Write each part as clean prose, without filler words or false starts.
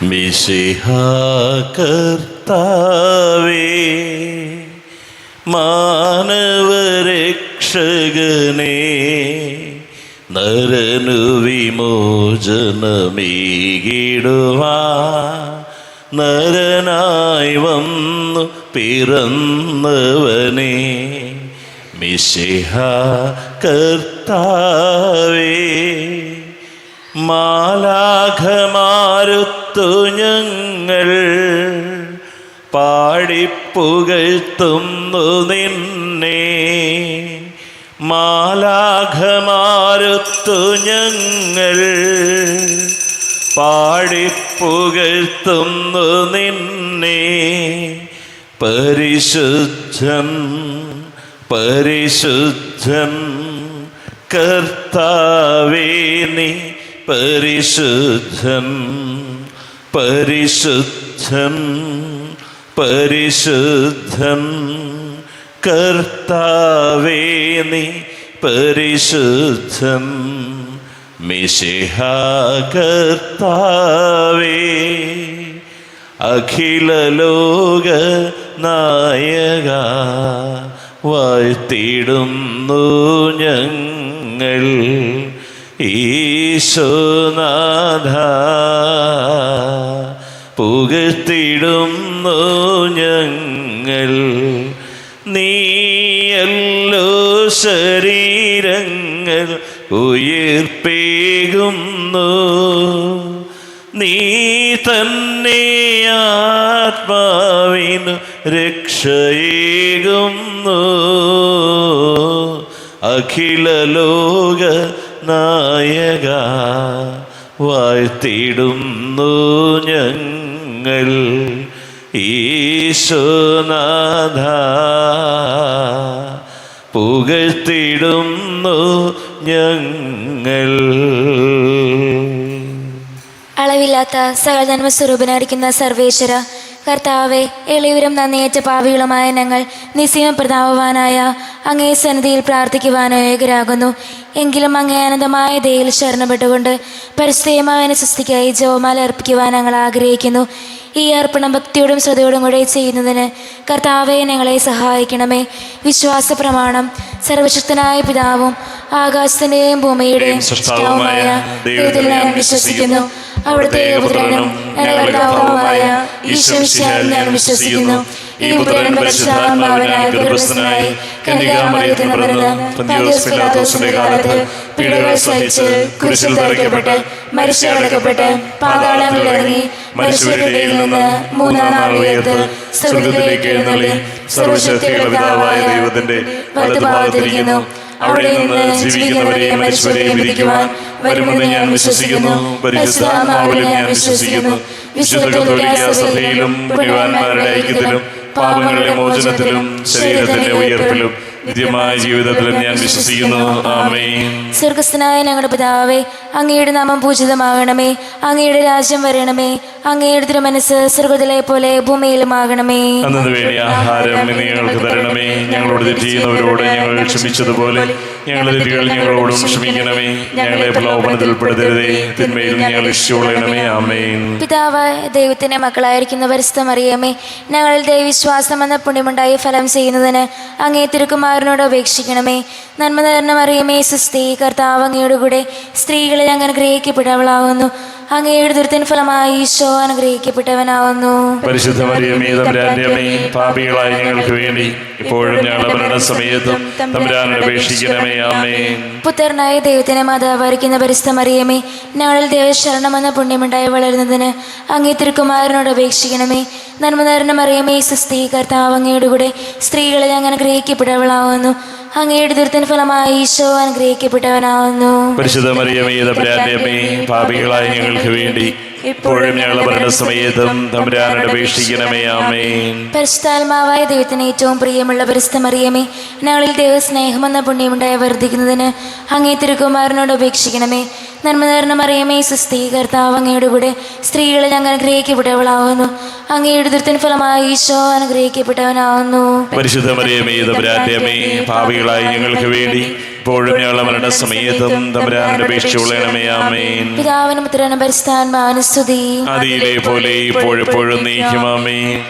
മിശിഹാ കർത്താവേ, മാനവരക്ഷകനേ, നരനു വിമോചനമേകിടുവാൻ നരനായി വന്നു പിറന്നവനേ, മിശിഹാ കർത്താവേ, മാലാഖമാരുത്തു ഞങ്ങൾ പാടിപ്പുകഴ്ത്തുന്നു നിന്നെ, മാലാഖമാരുത്തു ഞങ്ങൾ പാടിപ്പുകഴ്ത്തുന്നു നിന്നെ. പരിശുദ്ധൻ പരിശുദ്ധൻ കർത്താവേ നീ പരിശുദ്ധൻ, പരിശുദ്ധൻ പരിശുദ്ധൻ കർത്താവേ നീ പരിശുദ്ധൻ. മിശിഹാ കർത്താവേ, അഖില ലോക നായക വാഴ്ത്തിടുന്നു ഞങ്ങൾ. ഈശോനാഥ പുകഴ്ത്തിടുന്നു ഞങ്ങൾ. നീയല്ലോ ശരീരങ്ങൾ ഉയിർപ്പേകുന്നു, നീ തന്നെ ആത്മാവിനു രക്ഷയേകുന്നു. അഖില ലോക നായക വാഴ്ത്തിടുന്നു ഞങ്ങൾ. ഈശോനാഥ പുകഴ്ത്തിടുന്നു ഞങ്ങൾ. അളവില്ലാത്ത സകലനന്മ സ്വരൂപനായിരിക്കുന്ന സർവേശ്വര കർത്താവെ, എളിയവരും നന്ദിയേറ്റ പാപികളുമായ ഞങ്ങൾ നിസ്സീമ പ്രതാപവാനായ അങ്ങേ സന്നിധിയിൽ പ്രാർത്ഥിക്കുവാനോ ഏകരാകുന്നു. എങ്കിലും അങ്ങേ അനന്തമായ ദയയിൽ ശരണപ്പെട്ടുകൊണ്ട് പരിശുദ്ധമായ സൃഷ്ടിക്കായി ജപമാല അർപ്പിക്കുവാൻ ഞങ്ങൾ ആഗ്രഹിക്കുന്നു. ഈ അർപ്പണം ഭക്തിയോടും ശ്രദ്ധയോടും കൂടെ ചെയ്യുന്നതിന് കർത്താവെ ഞങ്ങളെ സഹായിക്കണമേ. വിശ്വാസ പ്രമാണം. സർവശക്തനായ പിതാവും ആകാശത്തിൻ്റെയും ഭൂമിയുടെയും സൃഷ്ടാവുമായ ദൈവത്തിൽ ഞാൻ വിശ്വസിക്കുന്നു. അവിടുത്തെ പുത്രനും കർത്താവുമായ ഈശോമിശിഹായിൽ ഞാൻ വിശ്വസിക്കുന്നു. ഈ പുത്രൻ പരിശുദ്ധാത്മാവിനാൽ ഗർഭസ്ഥനായി കന്യകാമറിയത്തിൽ പിറന്ന് പൊന്തിയോസ് പീലാത്തോസിന്റെ കാലത്ത് പീഡകൾ സഹിച്ച് കുരിശിൽ തറയ്ക്കപ്പെട്ട് മരിച്ചടക്കപ്പെട്ട് പാതാളങ്ങളിൽ ഇറങ്ങി മരിച്ചവരുടെ ഇടയിൽ നിന്ന് മൂന്നാം നാൾ ഉയർത്ത് സ്വർഗ്ഗത്തിലേക്ക് എഴുന്നള്ളി സർവശക്തിയുള്ള പിതാവായ ദൈവത്തിന്റെ വലതുഭാഗത്തിരിക്കുന്നു. അവിടെ നിന്ന് ജീവിക്കുന്നവരെയും മരിച്ചവരെയും വിധിക്കുവാൻ വരുമെന്ന് ഞാൻ വിശ്വസിക്കുന്നു. പരിശുദ്ധാത്മാവിലും ഞാൻ വിശ്വസിക്കുന്നു. വിശുദ്ധ കത്തോലിക്കാ സഭയിലും പുണ്യവാന്മാരുടെ ഐക്യത്തിലും പാപങ്ങളുടെ മോചനത്തിലും ശരീരത്തിന്റെ ഉയർപ്പിലും നിത്യമായ ജീവിതത്തിലും ഞാൻ വിശ്വസിക്കുന്നു. ആമേൻ. സ്വർഗ്ഗസ്ഥനായ ഞങ്ങളുടെ പിതാവേ, അങ്ങയുടെ നാമം പൂജിതമാകണമേ. അങ്ങയുടെ രാജ്യം വരണമേ. അങ്ങയുടെ തിരുമനസ്സ് സ്വർഗ്ഗത്തിലെ പോലെ ഭൂമിയിലുമാകണമേ. അന്നത്തെ വേണ്ടി ആഹാരം ഞങ്ങൾക്ക് തരണമേ. ഞങ്ങളോട് തെറ്റ് ചെയ്യുന്നവരോട് ഞങ്ങൾ ക്ഷമിച്ചതുപോലെ ഞങ്ങളുടെ തെറ്റുകൾ ഞങ്ങളോടും ക്ഷമിക്കണമേ. ഞങ്ങളെ പ്രലോഭനത്തിൽ ഉൾപ്പെടുത്തരുതേ, തിന്മയിൽ ഞങ്ങൾ രക്ഷിച്ചുകൊള്ളണമേ. ആമേൻ. പിതാവായ ദൈവത്തിന്റെ മക്കളായിരിക്കുന്ന പരിശുദ്ധ മറിയമേ, ഞങ്ങളിൽ ദൈവവിശ്വാസം എന്ന പുണ്യമുണ്ടായി ഫലം ചെയ്യുന്നതിന് അങ്ങേ തിരുക്കുമാരനോട് അപേക്ഷിക്കണമേ. നന്മ നിറഞ്ഞ മറിയമേ സുസ്തി, കർത്താവ് അങ്ങയുടെ കൂടെ സ്ത്രീകളിൽ അങ്ങ് അനുഗ്രഹിക്കപ്പെട്ടവളാവുന്നു. അങ്ങയുടെ ദുരിതത്തിൻ ഫലമായി ഈശോ അനുഗ്രഹിക്കപ്പെട്ടവനാവുന്നു. പരിശുദ്ധ മറിയമേ തമ്പുരാന്റെ അമ്മേ, പാപികളായ ഞങ്ങൾക്ക് വേണ്ടി ഇപ്പോഴും ഞങ്ങളുടെ മരണസമയത്തും തമ്പുരാനോട് അപേക്ഷിക്കണമേ. ആമേൻ. പുത്രനായ ദൈവത്തിന്റെ മാതാവായിരിക്കുന്ന പരിശുദ്ധ മറിയമേ, ഞങ്ങളിൽ ദൈവശരണമെന്ന പുണ്യമുണ്ടായി വളരുന്നതിന് അങ്ങേ തിരുക്കുമാരനോട് അപേക്ഷിക്കണമേ. നന്മ നിറഞ്ഞ മറിയമേ സുസ്തി, കർത്താവ് അങ്ങയുടെ കൂടെ സ്ത്രീകളിൽ അങ്ങ് അനുഗ്രഹിക്കപ്പെട്ടവളാവുന്നു. അങ്ങയുടെ ദുരിതത്തിൻ ഫലമായി ഈശോ അനുഗ്രഹിക്കപ്പെട്ടവനാവുന്നു. പരിശുദ്ധ മറിയമേ തമ്പുരാന്റെ അമ്മേ, പാപികളായ ഞങ്ങൾക്ക് വേണ്ടി ഇപ്പോഴും ഞങ്ങളുടെ മരണസമയത്തും തമ്പുരാനോട് അപേക്ഷിക്കണമേ. ആമേൻ. പരിശുദ്ധാത്മാവായ ദൈവത്തിന് ഏറ്റവും പ്രിയമുള്ള പരിശുദ്ധ മറിയമേ, ഞങ്ങളിൽ ദൈവസ്നേഹമെന്ന പുണ്യമുണ്ടായി വർദ്ധിക്കുന്നതിന് അങ്ങേ തിരുക്കുമാരനോട് അപേക്ഷിക്കണമേ. നന്മ നിറഞ്ഞ മറിയമേ സുസ്തി, കർത്താവ് അങ്ങയുടെ കൂടെ സ്ത്രീകളിൽ അങ്ങ് അനുഗ്രഹിക്കപ്പെട്ടവളാവുന്നു. അങ്ങയുടെ ദുരിതത്തിൻ ഫലമായി ഈശോ അനുഗ്രഹിക്കപ്പെട്ടവനാവുന്നു. പരിശുദ്ധ മറിയമേ തമ്പുരാന്റെ അമ്മേ, പാപികളായ ഞങ്ങൾക്ക് വേണ്ടി ഇപ്പോഴും ഞങ്ങളുടെ മരണസമയത്തും തമ്പുരാനോട് അപേക്ഷിച്ചുകൊള്ളണമേ. ആമേൻ. പിതാവിനും പുത്രനും പരിശുദ്ധാത്മാവിനും സ്തുതി. അതിലെ പോലെ ഇപ്പോഴെപ്പോഴും നീക്കും. ആമേൻ.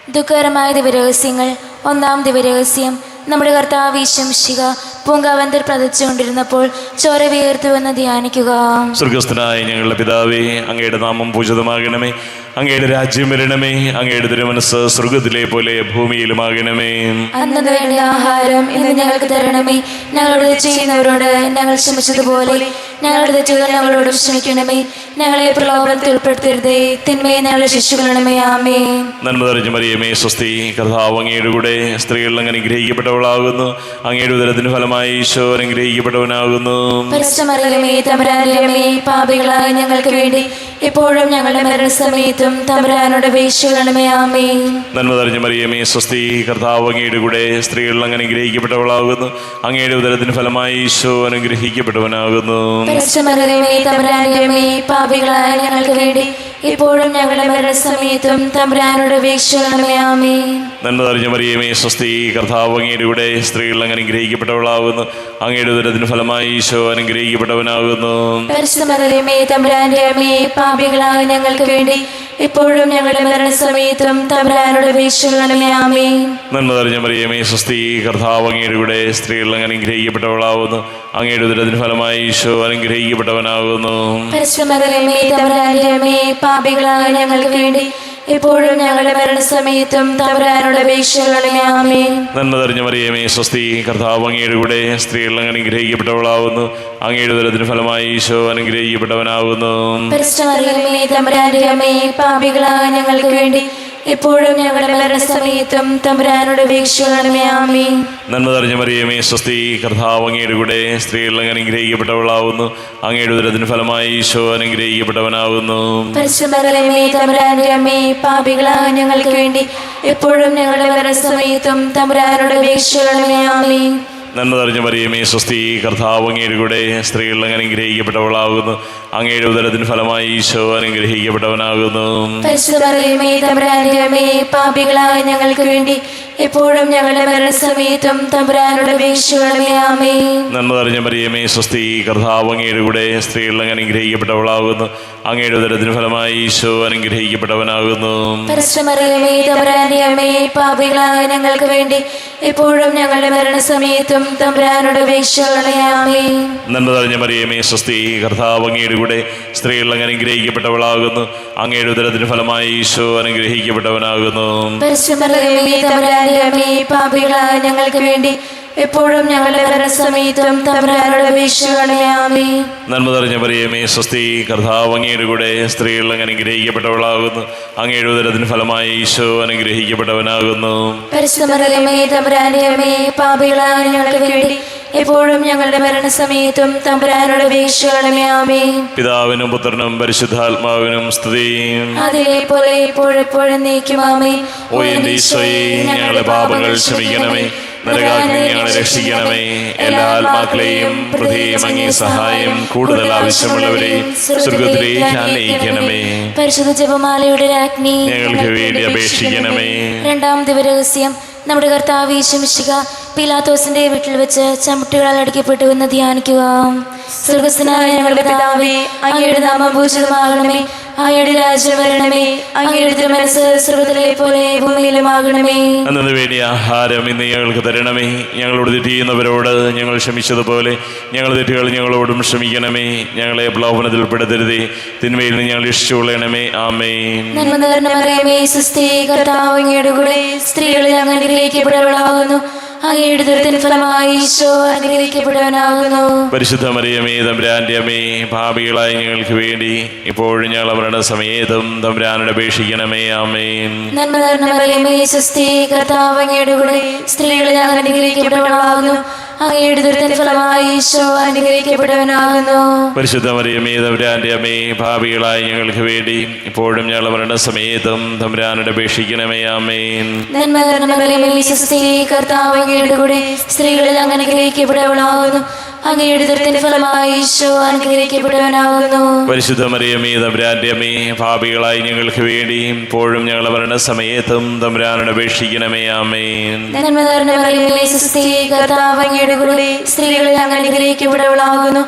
ദുഃഖകരമായ ദിവരഹസ്യങ്ങൾ. ഒന്നാം ദിവരഹസ്യം. നമ്മുടെ കർത്താവ് ഈശംശിക പൂങ്കാവന്തർ പ്രതച്ചുകൊണ്ടിരുന്നപ്പോൾ ചോര വിയർത്തുവെന്ന് ധ്യാനിക്കുക. സ്വർഗസ്ഥനായ ഞങ്ങളുടെ പിതാവേ, അങ്ങയുടെ നാമം പൂജിതമാകണമേ. അങ്ങയുടെ രാജ്യം വരണമേ. അങ്ങയുടെ തിരുമനസ്സ് സ്വർഗത്തിലെ പോലെ ഭൂമിയിലുമാകണമേ. അന്നു വേണ്ട ആഹാരം ഇന്ന് ഞങ്ങൾക്ക് തരണമേ. ഞങ്ങളോട് ചെയ്യുന്നവരോട് ഞങ്ങൾ ക്ഷമിച്ചതുപോലെ ഞങ്ങളുടെ തെറ്റുകൾ ഞങ്ങളോട് ക്ഷമിക്കണമേ. ഞങ്ങളെ പ്രലോഭനത്തിൽ ഉൾപ്പെടുത്തരുതേ. തിന്മയെ ഞങ്ങളെ ശിക്ഷിക്കണമേ. ആമേൻ. നന്മ നിറഞ്ഞ മറിയമേ, സ്വസ്തി. കർത്താവ് അങ്ങയുടെ കൂടെ സ്ത്രീകൾ അങ്ങ് അനുഗ്രഹിക്കപ്പെട്ടവളാകുന്നു. അങ്ങയുടെ ഉദരത്തിന് ഫലമായി ഈശോ അനുഗ്രഹിക്കപ്പെട്ടവനാകുന്നു. പരിശുദ്ധ മറിയമേ, തമ്പുരാന്റെ അമ്മേ, പാപികളായ ഞങ്ങൾക്ക് വേണ്ടി ഇപ്പോഴും ഞങ്ങളുടെ മരണസമയത്തും തമ്പുരാനോട് അപേക്ഷിക്കണമേ. ആമേൻ. നന്മ നിറഞ്ഞ മറിയമേ, സ്വസ്തി. കർത്താവ് അങ്ങയുടെ കൂടെ സ്ത്രീകൾ അങ്ങ് അനുഗ്രഹിക്കപ്പെട്ടവളാകുന്നു. അങ്ങയുടെ ഉദരത്തിന് ഫലമായി ഈശോ അനുഗ്രഹിക്കപ്പെട്ടവനാകുന്നു. പരിശുദ്ധ മറിയമേ, തമ്പുരാന്റെ അമ്മേ, പാപികളായ ഞങ്ങൾക്ക് വേണ്ടി ഇപ്പോഴും ഞങ്ങളുടെ മരണസമയത്തും തമ്പുരാനോട് അപേക്ഷിക്കണമേ. ആമേൻ. നന്മ നിറഞ്ഞ മറിയമേ, സ്വസ്തി. കർത്താവ് അങ്ങയുടെ കൂടെ സ്ത്രീകൾ അങ്ങ് അനുഗ്രഹിക്കപ്പെട്ടവളാകുന്നു. അങ്ങയുടെ ഉദരത്തിന് ഫലമായി ഈശോ അനുഗ്രഹിക്കപ്പെട്ടവനാകുന്നു. പരിശുദ്ധ മറിയമേ, തമ്പുരാന്റെ അമ്മേ, പാപികളായ ഞങ്ങൾക്ക് വേണ്ടി ഇപ്പോഴും ഞങ്ങളുടെ മരണസമയത്തും തമ്പുരാനോട് അപേക്ഷിക്കണമേ. ആമേൻ. നന്മ നിറഞ്ഞ മറിയമേ, സ്വസ്തി. കർത്താവ് അങ്ങയുടെ കൂടെ സ്ത്രീകൾ അങ്ങ് അനുഗ്രഹിക്കപ്പെട്ടവളാകുന്നു. അങ്ങയുടെ ഉദരത്തിന് ഫലമായി ഈശോ അനുഗ്രഹിക്കപ്പെട്ടവനാകുന്നു. പരിശുദ്ധ മറിയമേ, തമ്പുരാന്റെ അമ്മേ, പാപികളായ ഞങ്ങൾക്ക് വേണ്ടി ഇപ്പോഴും ഞങ്ങളുടെ മരണസമയത്തും തമ്പുരാനോട് അപേക്ഷിക്കണമേ. ആമേൻ. നന്മ നിറഞ്ഞ മറിയമേ, സ്വസ്തി. കർത്താവ് അങ്ങയുടെ കൂടെ സ്ത്രീകൾ അങ്ങ് അനുഗ്രഹിക്കപ്പെട്ടവളാകുന്നു. അങ്ങയുടെ ഉദരത്തിന് ഫലമായി ഈശോ അനുഗ്രഹിക്കപ്പെട്ടവനാകുന്നു. പരിശുദ്ധ മറിയമേ, തമ്പുരാന്റെ അമ്മേ, പാപികളായ ഞങ്ങൾക്ക് വേണ്ടി ഇപ്പോഴും ഞങ്ങളുടെ മരണസമയത്തും തമ്പുരാനോട് അപേക്ഷിക്കണമേ. ആമേൻ. നന്മ നിറഞ്ഞ മറിയമേ, സ്വസ്തി. കർത്താവ് അങ്ങയുടെ കൂടെ സ്ത്രീകൾ അങ്ങ് അനുഗ്രഹിക്കപ്പെട്ടവളാകുന്നു. അങ്ങയുടെ ഉദരത്തിന് ഫലമായി ഈശോ അനുഗ്രഹിക്കപ്പെട്ടവനാകുന്നു. പരിശുദ്ധ മറിയമേ, തമ്പുരാന്റെ അമ്മേ, പാപികളായ ഞങ്ങൾക്ക് വേണ്ടി ഇപ്പോഴും ഞങ്ങളുടെ മരണസമയത്തും തമ്പുരാനോട് അപേക്ഷിക്കണമേ. ആമേൻ. നന്മ നിറഞ്ഞ മറിയമേ, സ്വസ്തി. കർത്താവ് അങ്ങയുടെ കൂടെ സ്ത്രീകൾ അങ്ങ് അനുഗ്രഹിക്കപ്പെട്ടവളാകുന്നു. അങ്ങയുടെ ഉദരത്തിന് ഫലമായി ഈശോ അനുഗ്രഹിക്കപ്പെട്ടവനാകുന്നു. പരിശുദ്ധ മറിയമേ, തമ്പുരാന്റെ അമ്മേ, പാപികളായ ഞങ്ങൾക്ക് വേണ്ടി ഇപ്പോഴും ഞങ്ങളുടെ മരണസമയത്തും തമ്പുരാനോട് അപേക്ഷിക്കണമേ. ആമേൻ. നന്മ നിറഞ്ഞ മറിയമേ, സ്വസ്തി. കർത്താവ് അങ്ങയുടെ കൂടെ സ്ത്രീകൾ അങ്ങ് അനുഗ്രഹിക്കപ്പെട്ടവളാകുന്നു. അങ്ങയുടെ ഉദരത്തിന് ഫലമായി ഈശോ അനുഗ്രഹിക്കപ്പെട്ടവനാകുന്നു. പരിശുദ്ധ മറിയമേ, തമ്പുരാന്റെ അമ്മേ, പാപികളായ ഞങ്ങൾക്ക് വേണ്ടി ഇപ്പോഴും ഞങ്ങളുടെ മരണസമയത്തും തമ്പുരാനോട് അപേക്ഷിക്കണമേ. ആമേൻ. നന്മ നിറഞ്ഞ മറിയമേ, സ്വസ്തി. കർത്താവ് അങ്ങയുടെ കൂടെ സ്ത്രീകൾ അങ്ങ് അനുഗ്രഹിക്കപ്പെട്ടവളാകുന്നു. അങ്ങയുടെ ഉദരത്തിന് ഫലമായി ഈശോ അനുഗ്രഹിക്കപ്പെട്ടവനാകുന്നു. പരിശുദ്ധ മറിയമേ, തമ്പുരാന്റെ അമ്മേ, പാപികളായ ഞങ്ങൾക്ക് വേണ്ടി എപ്പോഴും ഞങ്ങളുടെ മരണസമയത്തും തമ്പുരാനോട് അപേക്ഷിക്കണമേ. ആമേൻ. നന്മ നിറഞ്ഞ മറിയമേ, സ്വസ്തി. കർത്താവ് അങ്ങയുടെ കൂടെ സ്ത്രീകൾ അങ്ങ് അനുഗ്രഹിക്കപ്പെട്ടവളാകുന്നു. അങ്ങയുടെ ഉദരത്തിന് ഫലമായി ഈശോ അനുഗ്രഹിക്കപ്പെട്ടവനാകുന്നു. പരിശുദ്ധ മറിയമേ, തമ്പുരാന്റെ അമ്മേ, പാപികളായ ഞങ്ങൾക്ക് വേണ്ടി എപ്പോഴും ഞങ്ങളുടെ മരണസമയത്തും തമ്പുരാനോട് അപേക്ഷിക്കണമേ. ആമേൻ. പിതാവിനും പുത്രനും പരിശുദ്ധാത്മാവിനും സ്തുതി. അതിലെ പോലെ ഇപ്പോഴെപ്പോഴും നീക്കും. ആമേൻ. ഓ എന്റെ ഈശോയെ, ഞങ്ങളുടെ പാപങ്ങൾ ക്ഷമിക്കണമേ. നരകാഗ്നി ഞങ്ങളെ രക്ഷിക്കണമേ. എല്ലാ ആത്മാക്കളെയും പ്രത്യേകം അങ്ങേ സഹായം കൂടുതൽ ആവശ്യമുള്ളവരെയും സ്വർഗത്തിലേക്ക് ആനയിക്കണമേ. പരിശുദ്ധ ജപമാലയുടെ രാജ്ഞി ഞങ്ങൾക്ക് വേണ്ടി അപേക്ഷിക്കണമേ. രണ്ടാം ദിവരഹസ്യം. നമ്മുടെ കർത്താവ് ഈശംശിക പീലാത്തോസിന്റെ വീട്ടിൽ വെച്ച് ചമുട്ടുകളാൽ അടിക്കപ്പെട്ടുവെന്ന് ധ്യാനിക്കുക. സ്വർഗസ്ഥനായ ഞങ്ങളുടെ പിതാവേ, അങ്ങയുടെ നാമം പൂജിതമാകണമേ. അങ്ങയുടെ രാജ്യം വരണമേ. അങ്ങയുടെ തിരുമനസ്സ് സ്വർഗത്തിലെ പോലെ ഭൂമിയിലുമാകണമേ. അന്നു വേണ്ടിയ ആഹാരം ഇന്ന് ഞങ്ങൾക്ക് തരണമേ. ഞങ്ങളോട് തെറ്റ് ചെയ്യുന്നവരോട് ഞങ്ങൾ ക്ഷമിച്ചതുപോലെ ഞങ്ങളുടെ തെറ്റുകൾ ഞങ്ങളോടും ക്ഷമിക്കണമേ. ഞങ്ങളെ പ്രലോഭനത്തിൽ പെടുത്തരുതേ. തിന്മയിൽ നിന്ന് ഞങ്ങൾ രക്ഷിച്ചുകൊള്ളണമേ. ആമേൻ. നന്മ നിറഞ്ഞ മറിയമേ, സ്വസ്തി. കർത്താവ് അങ്ങയുടെ കൂടെ സ്ത്രീകളിൽ അങ്ങ് അനുഗ്രഹിക്കപ്പെട്ടവളാകുന്നു. അങ്ങയുടെ ഉദരത്തിൻ ഫലമായി ഈശോ അനുഗ്രഹിക്കപ്പെട്ടവനാകുന്നു. പരിശുദ്ധ മറിയമേ, തമ്പുരാന്റെ അമ്മേ, പാപികളായ ഞങ്ങൾക്ക് വേണ്ടി ഇപ്പോഴും ഞങ്ങളുടെ മരണസമയത്തും തമ്പുരാനോട് അപേക്ഷിക്കണമേ. ആമേൻ. നന്മ നിറഞ്ഞ മറിയമേ, സ്വസ്തി. കർത്താവ് അങ്ങയുടെ കൂടെ സ്ത്രീകളിൽ അങ്ങ് അനുഗ്രഹിക്കപ്പെട്ടവളാകുന്നു. അങ്ങയുടെ ഉദരത്തിൻ ഫലമായി ഈശോ അനുഗ്രഹിക്കപ്പെട്ടവനാകുന്നു. പരിശുദ്ധ മറിയമേ, തമ്പുരാന്റെ അമ്മേ, പാപികളായ ഞങ്ങൾക്ക് വേണ്ടി ഇപ്പോഴും ഞങ്ങളുടെ മരണസമയത്തും തമ്പുരാനോട് അപേക്ഷിക്കണമേ. ആമേൻ. നന്മ നിറഞ്ഞ മറിയമേ, സ്വസ്തി. കർത്താവ് അങ്ങയുടെ കൂടെ സ്ത്രീകളിൽ അങ്ങ് അനുഗ്രഹിക്കപ്പെട്ടവളാകുന്നു. അങ്ങയുടെ ഉദരത്തിൻ ഫലമായി ഈശോ അനുഗ്രഹിക്കപ്പെട്ടവനാകുന്നു. പരിശുദ്ധ മറിയമേ, തമ്പുരാന്റെ അമ്മേ, പാപികളായി ഞങ്ങൾക്ക് വേണ്ടി ഇപ്പോഴും ഞങ്ങളുടെ മരണസമയത്തും തമ്പുരാനോട് അപേക്ഷിക്കണമേ. ആമേൻ. നന്മ നിറഞ്ഞ മറിയമേ, സ്വസ്തി. കർത്താവ് അങ്ങയുടെ അങ്ങയുടെ കൂടെ സ്ത്രീകളിൽ അങ്ങ് അനുഗ്രഹിക്കപ്പെട്ടവളാകുന്നു.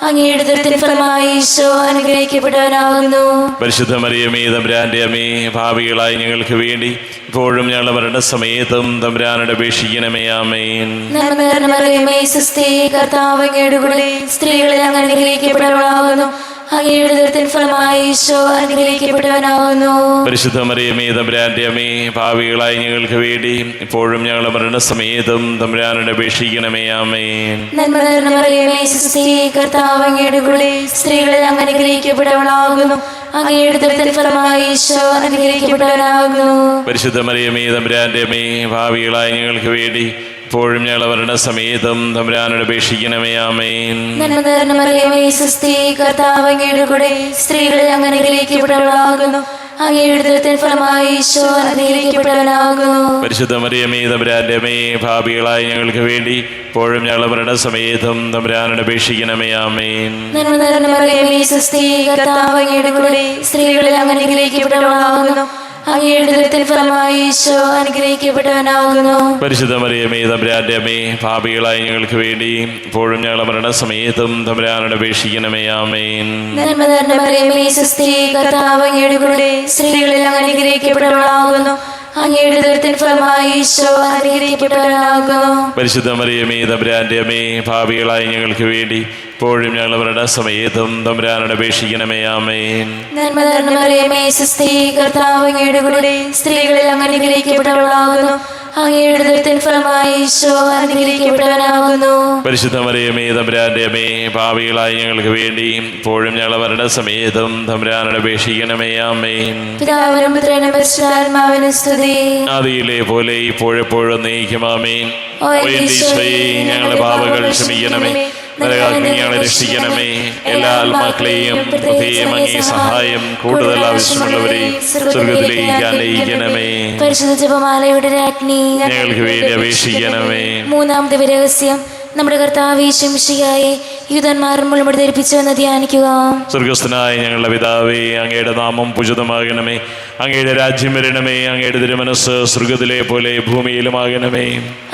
അങ്ങയുടെ ഉദരത്തിൻ ഫലമായി ഈശോ അനുഗ്രഹിക്കപ്പെട്ടവനാകുന്നു. പരിശുദ്ധ മറിയമേ തമ്പുരാന്റെ അമ്മേ, പാപികളായ ഞങ്ങൾക്ക് വേണ്ടി ഇപ്പോഴും ഞങ്ങളുടെ മരണസമയത്തും തമ്പുരാനോട് അപേക്ഷിക്കണമേ. ആമേൻ. നന്മ നിറഞ്ഞ മറിയമേ സ്വസ്തി, കർത്താവ് അങ്ങയുടെ കൂടെ സ്ത്രീകളിൽ അങ്ങ് അനുഗ്രഹിക്കപ്പെട്ടവളാകുന്നു. അങ്ങയുടെ ഉദരത്തിൻ ഫലമായി ഈശോ അനുഗ്രഹിക്കപ്പെട്ടവനാകുന്നു. പരിശുദ്ധ മറിയമേ തമ്പുരാന്റെ അമ്മേ, പാപികളായ ഞങ്ങൾക്ക് വേണ്ടി ഇപ്പോഴും ഞങ്ങളുടെ മരണസമയത്തും തമ്പുരാനോട് അപേക്ഷിക്കണമേ. ആമേൻ. നന്മ നിറഞ്ഞ മറിയമേ സ്വസ്തി, കർത്താവ് അങ്ങയുടെ കൂടെ സ്ത്രീകളിൽ അങ്ങ് അനുഗ്രഹിക്കപ്പെട്ടവളാകുന്നു. അങ്ങയുടെ ഉദരത്തിൻ ഫലമായി ഈശോ അനുഗ്രഹിക്കപ്പെട്ടവനാകുന്നു. പരിശുദ്ധ മറിയമേ തമ്പുരാന്റെ അമ്മേ, പാപികളായ ഞങ്ങൾക്ക് വേണ്ടി ഇപ്പോഴും ഞങ്ങളുടെ മരണസമയത്തും തമ്പുരാനോട് അപേക്ഷിക്കണമേ. ആമേൻ. നന്മ നിറഞ്ഞ മറിയമേ സ്വസ്തി, കർത്താവ് അങ്ങയുടെ കൂടെ സ്ത്രീകളിൽ അങ്ങ് അനുഗ്രഹിക്കപ്പെട്ടവളാകുന്നു. അങ്ങയുടെ ഉദരത്തിൻ ഫലമായി ഈശോ അനുഗ്രഹിക്കപ്പെട്ടവനാകുന്നു. പരിശുദ്ധ മറിയമേ തമ്പുരാന്റെ അമ്മേ, പാപികളായ ഞങ്ങൾക്ക് വേണ്ടി ഇപ്പോഴും ഞങ്ങളുടെ മരണസമയത്തും തമ്പുരാനോട് അപേക്ഷിക്കണമേ. ആമേൻ. നന്മ നിറഞ്ഞ മറിയമേ സ്വസ്തി, കർത്താവ് അങ്ങയുടെ കൂടെ സ്ത്രീകളിൽ അങ്ങ് അനുഗ്രഹിക്കപ്പെട്ടവളാകുന്നു. അങ്ങയുടെ ഉദരത്തിൻ ഫലമായി ഈശോ അനുഗ്രഹിക്കപ്പെട്ടവനാകുന്നു. പരിശുദ്ധ മറിയമേ തമ്പുരാന്റെ അമ്മേ, പാപികളായ ഞങ്ങൾക്ക് വേണ്ടി ഇപ്പോഴും ഞങ്ങളുടെ മരണസമയത്തും തമ്പുരാനോട് അപേക്ഷിക്കണമേ. ആമേൻ. നന്മ നിറഞ്ഞ മറിയമേ സ്വസ്തി, കർത്താവ് അങ്ങയുടെ കൂടെ സ്ത്രീകളിൽ അങ്ങ് അനുഗ്രഹിക്കപ്പെട്ടവളാകുന്നു. അങ്ങയുടെ ഉദരത്തിൻ ഫലമായി ഈശോ അനുഗ്രഹിക്കപ്പെട്ടവനാകുന്നു. പരിശുദ്ധ മറിയമേ തമ്പുരാന്റെ അമ്മേ, പാപികളായ ഞങ്ങൾക്ക് വേണ്ടി ഇപ്പോഴും ഞങ്ങളുടെ മരണസമയത്തും തമ്പുരാനോട് അപേക്ഷിക്കണമേ. ആമേൻ. നന്മ നിറഞ്ഞ മറിയമേ സ്വസ്തി, കർത്താവ് അങ്ങയുടെ കൂടെ സ്ത്രീകളിൽ അങ്ങ് അനുഗ്രഹിക്കപ്പെട്ടവളാകുന്നു. അങ്ങയുടെ ഉദരത്തിൻ ഫലമായി ഈശോ അനുഗ്രഹിക്കപ്പെട്ടവനാകുന്നു. പരിശുദ്ധ മറിയമേ തമ്പുരാന്റെ അമ്മേ, പാപികളായ ഞങ്ങൾക്ക് വേണ്ടി ഇപ്പോഴും ഞങ്ങളുടെ മരണസമയത്തും തമ്പുരാനോട് അപേക്ഷിക്കണമേ. ആമേൻ. പിതാവിനും പുത്രനും പരിശുദ്ധാത്മാവിനും സ്തുതി. ആദിയിലെ പോലെ ഇപ്പോഴെപ്പോഴും നയിക്കും. ആമേൻ. ഓ ഈശോയേ, ഞങ്ങളുടെ പാപങ്ങൾ ക്ഷമിക്കണമേ, നരകാഗ്നി ഞങ്ങളെ രക്ഷിക്കണമേ. എല്ലാ ആത്മാക്കളെയും പ്രത്യേകം അങ്ങേ സഹായം കൂടുതൽ ആവശ്യമുള്ളവരെയും സ്വർഗത്തിലേക്ക് ആനയിക്കണമേ. പരിശുദ്ധ ജപമാലയുടെ രാജ്ഞി ഞങ്ങൾക്ക് വേണ്ടി അപേക്ഷിക്കണമേ. മൂന്നാമത്തെ രഹസ്യം, നമ്മുടെ കർത്താവ് യേശു മിശിഹായെ യൂദന്മാർ മുൾമുടി ധരിപ്പിച്ചുവെന്ന് ധ്യാനിക്കുക. സ്വർഗസ്ഥനായ ഞങ്ങളുടെ പിതാവേ, അങ്ങയുടെ നാമം പൂജിതമാകണമേ. അങ്ങയുടെ രാജ്യം വരണമേ. അങ്ങയുടെ തിരുമനസ്സ് സ്വർഗത്തിലെ പോലെ ഭൂമിയിലുമാകണമേ.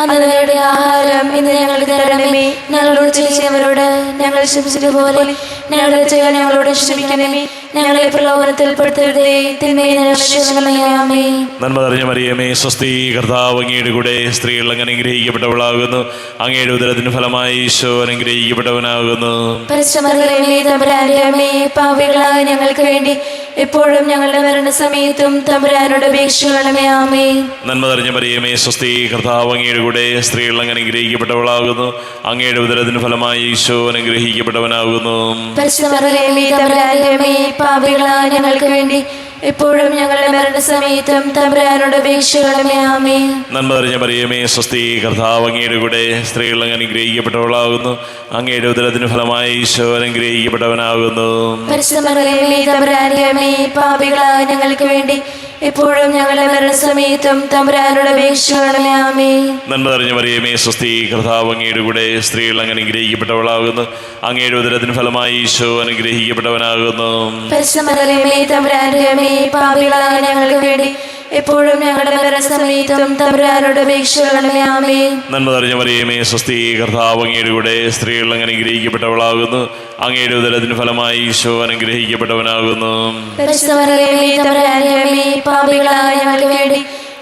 അന്നവരുടെ ആഹാരം ഇന്ന് ഞങ്ങൾക്ക് തരണമേ. ഞങ്ങളോട് ചെയ്യുന്നവരോട് ഞങ്ങൾ ക്ഷമിച്ചതുപോലെ ഞങ്ങളുടെ ചെയ്യാൻ ഞങ്ങളോട് ക്ഷമിക്കണമേ. ഞങ്ങളെ പ്രലോഭനത്തിൽ പെടുത്തരുതേ, തിന്മയിൽ നിന്ന് രക്ഷിക്കണമേ. ആമേൻ. നന്മ നിറഞ്ഞ മറിയമേ സ്വസ്തി, കർത്താവ് അങ്ങയുടെ കൂടെ സ്ത്രീകൾ അങ്ങ് അനുഗ്രഹിക്കപ്പെട്ടവളാകുന്നു. അങ്ങയുടെ ഉദരത്തിന് ഫലമായി ഈശോ അനുഗ്രഹിക്കപ്പെട്ടവനാകുന്നു. പരിശുദ്ധ മറിയമേ തമ്പുരാന്റെ അമ്മേ, പാപികളായ ഞങ്ങൾക്ക് വേണ്ടി എപ്പോഴും ഞങ്ങളുടെ മരണസമയത്തും തമ്പുരാനോട് അപേക്ഷിക്കണമേ. ആമേൻ. നന്മ നിറഞ്ഞ മറിയമേ സ്വസ്തി, കർത്താവ് അങ്ങയുടെ കൂടെ സ്ത്രീകൾ അങ്ങ് അനുഗ്രഹിക്കപ്പെട്ടവളാകുന്നു. അങ്ങയുടെ ഉദരത്തിന് ഫലമായി ഈശോ അനുഗ്രഹിക്കപ്പെട്ടവനാകുന്നു. പരിശുദ്ധ മറിയമേ തമ്പുരാന്റെ അമ്മേ, പാപികളായ ഞങ്ങൾക്ക് വേണ്ടി എപ്പോഴും ഞങ്ങളുടെ മരണസമയത്തും തമ്പുരാനോട് അപേക്ഷിക്കണമേ. ആമേൻ. നന്മ നിറഞ്ഞ മറിയമേ സ്വസ്തി, കർത്താവ് അങ്ങയുടെ കൂടെ സ്ത്രീകൾ അങ്ങ് അനുഗ്രഹിക്കപ്പെട്ടവളാകുന്നു. അങ്ങയുടെ ഉദരത്തിന് ഫലമായി ഈശോ അനുഗ്രഹിക്കപ്പെട്ടവനാകുന്നു. പരിശുദ്ധ മറിയമേ തമ്പുരാന്റെ അമ്മേ, പാപികളായ ഞങ്ങൾക്ക് വേണ്ടി എപ്പോഴും ഞങ്ങളുടെ മരണസമയത്തും തമ്പുരാനോട് അപേക്ഷിക്കണമേ. ആമേൻ. നന്മ നിറഞ്ഞ മറിയമേ സ്വസ്തി, കർത്താവ് അങ്ങയുടെ കൂടെ സ്ത്രീകൾ അങ്ങ് അനുഗ്രഹിക്കപ്പെട്ടവളാകുന്നു. അങ്ങയുടെ ഉദരത്തിന് ഫലമായി ഈശോ അനുഗ്രഹിക്കപ്പെട്ടവനാകുന്നു. പരിശുദ്ധ മറിയമേ തമ്പുരാന്റെ അമ്മേ, പാപികളായ ഞങ്ങൾക്ക് വേണ്ടി എപ്പോഴും ഞങ്ങളുടെ മരണസമയത്തും തമ്പുരാനോട് അപേക്ഷിക്കണമേ. ആമേൻ. നന്മ നിറഞ്ഞ മറിയമേ സ്വസ്തി, കർത്താവ് അങ്ങയുടെ കൂടെ സ്ത്രീകൾ അങ്ങ് അനുഗ്രഹിക്കപ്പെട്ടവളാകുന്നു. അങ്ങയുടെ ഉദരത്തിന് ഫലമായി ഈശോ അനുഗ്രഹിക്കപ്പെട്ടവനാകുന്നു. പരിശുദ്ധ മറിയമേ തമ്പുരാന്റെ അമ്മേ, പാപികളായ ഞങ്ങൾക്ക് വേണ്ടി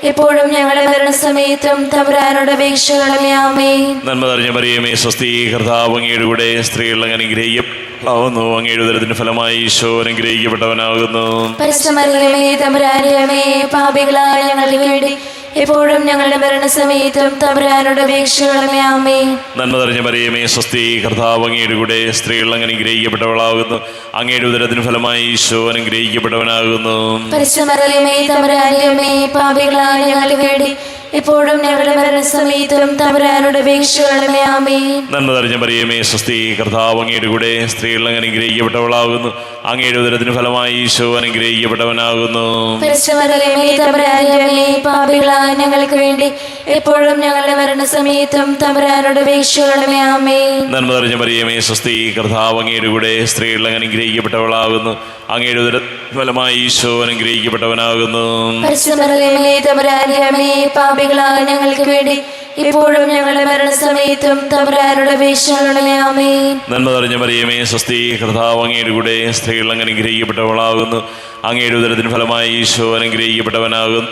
എപ്പോഴും ഞങ്ങളുടെ മരണസമയത്തും തമ്പുരാനോട് അപേക്ഷിക്കണമേ. ആമേൻ. നന്മ നിറഞ്ഞ മറിയമേ സ്വസ്തി, കർത്താവ് അങ്ങയുടെ കൂടെ സ്ത്രീകൾ അങ്ങ് അനുഗ്രഹിക്കപ്പെടാവുന്നു. അങ്ങയുടെ ഉദരത്തിന് ഫലമായി ഈശോ അനുഗ്രഹിക്കപ്പെട്ടവനാകുന്നു. പരിശുദ്ധ മറിയമേ തമ്പുരാന്റെ അമ്മേ, പാപികളായ ഞങ്ങൾക്ക് വേണ്ടി എപ്പോഴും ഞങ്ങളുടെ മരണസമയത്തും തമ്പുരാനോട് അപേക്ഷിക്കണമേ. ആമേൻ. നന്മ നിറഞ്ഞ മറിയമേ സ്വസ്തി, കർത്താവ് അങ്ങയുടെ കൂടെ സ്ത്രീകൾ അങ്ങ് അനുഗ്രഹിക്കപ്പെട്ടവളാകുന്നു. അങ്ങയുടെ ഉദരത്തിന് ഫലമായി ഈശോ അനുഗ്രഹിക്കപ്പെട്ടവനാകുന്നു. പരിശുദ്ധ മറിയമേ തമ്പുരാന്റെ അമ്മേ, പാപികളായ ഞങ്ങൾക്ക് വേണ്ടി എപ്പോഴും ഞങ്ങളുടെ മരണസമയത്തും തമ്പുരാനോട് അപേക്ഷിക്കണമേ. ആമേൻ. നന്മ നിറഞ്ഞ മറിയമേ സ്വസ്തി, കർത്താവ് അങ്ങയുടെ കൂടെ സ്ത്രീകൾ അങ്ങ് അനുഗ്രഹിക്കപ്പെട്ടവളാകുന്നു. അങ്ങയുടെ ഉദരത്തിന് ഫലമായി ഈശോ അനുഗ്രഹിക്കപ്പെട്ടവനാകുന്നു. പരിശുദ്ധ മറിയമേ തമ്പുരാന്റെ അമ്മേ, പാപികളായ ഞങ്ങൾക്ക് വേണ്ടി എപ്പോഴും ഞങ്ങളുടെ മരണസമയത്തും തമ്പുരാനോട് അപേക്ഷിക്കണമേ. ആമേൻ. നന്മ നിറഞ്ഞ മറിയമേ സ്വസ്തി, കർത്താവ് അങ്ങയുടെ കൂടെ സ്ത്രീകൾ അങ്ങ് അനുഗ്രഹിക്കപ്പെട്ടവളാകുന്നു. അങ്ങയുടെ ഉദരത്തിന് ഫലമായി ഈശോ അനുഗ്രഹിക്കപ്പെട്ടവനാകുന്നു. പരിശുദ്ധ മറിയമേ തമ്പുരാന്റെ അമ്മേ, പാപികളായ ഞങ്ങൾക്ക് വേണ്ടി ഇപ്പോഴും ഞങ്ങളുടെ മരണസമയത്തും തമ്പുരാനോട് അപേക്ഷിക്കണമേ. ആമേൻ. നന്മ നിറഞ്ഞ മറിയമേ, സ്വസ്തി, കർത്താവ് അങ്ങയുടെ കൂടെ, സ്ത്രീകൾ അങ്ങ് അനുഗ്രഹിക്കപ്പെട്ടവളാകുന്നു. അങ്ങയുടെ ഉദരത്തിന് ഫലമായി ഈശോ അനുഗ്രഹിക്കപ്പെട്ടവനാകുന്നു.